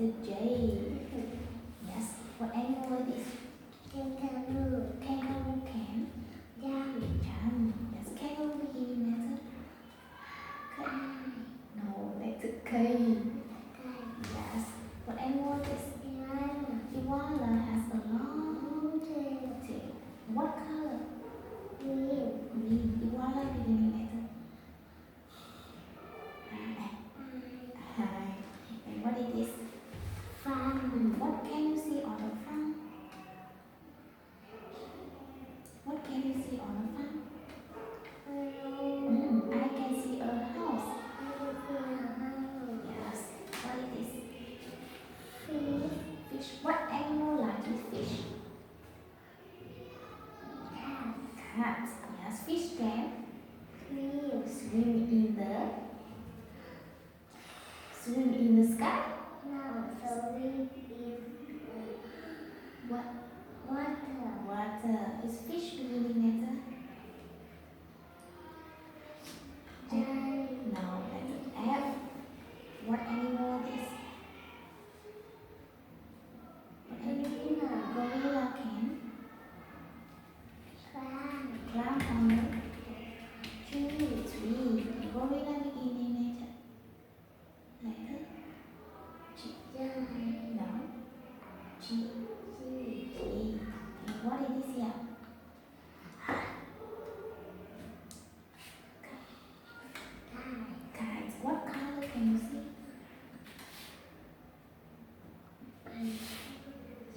letter J. Yes. What animal is this? Kangaroo. Kangaroo can Jump. jump. Yes. Kangaroo begin letter K. No, letter K. Yes. What animal is this? Iguana has a long tail. What color? Green. Iguana beginning letter I. And what it is? Farm. What can you see on the farm? What can you see on the farm? I can see a house. Yes. What it is? Fish. What animal like to fish? Cat. Yes. Fish can swim in the sky. What? Water. Is fish beginning letter? No, letter F. What animal is? Gorilla can climb on the tree. Gorilla beginning letter G. No. G. And what it is here? Kite. What color can you see?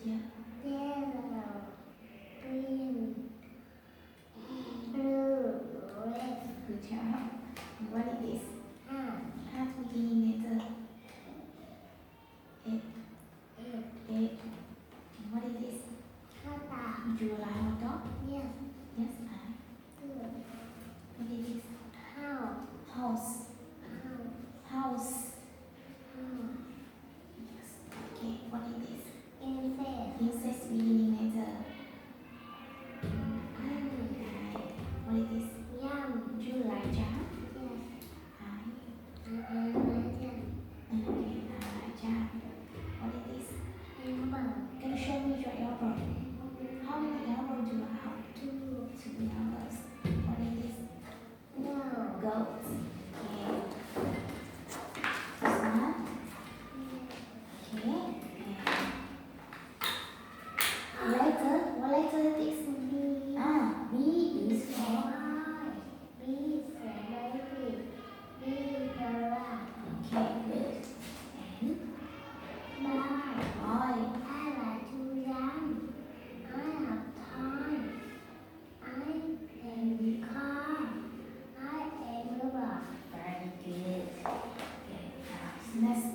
Yeah. Good job. And what it is? Hat beginning letter A. And what it is? Do you like hot dog? Yes, I. What it is? House. Yes. Okay. What it is? Insect beginning letter I. What it is? Do you like jam? I. Okay, I like jam. What it is? Can you show me your elbow? How many elbows do you have? Two elbows. What it is? Goat. Okay. This one. Okay. And letter. What letter is this? B is for. Okay, good. And boy. Very good. Okay. Let's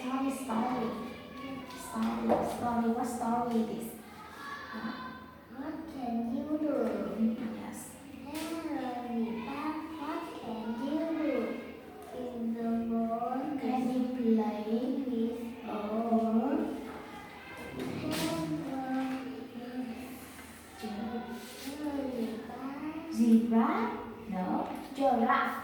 tell the story. Story. What story it is? What can you do? Yes. What can you do in the world? Can you play with zebra? No. Giraffe.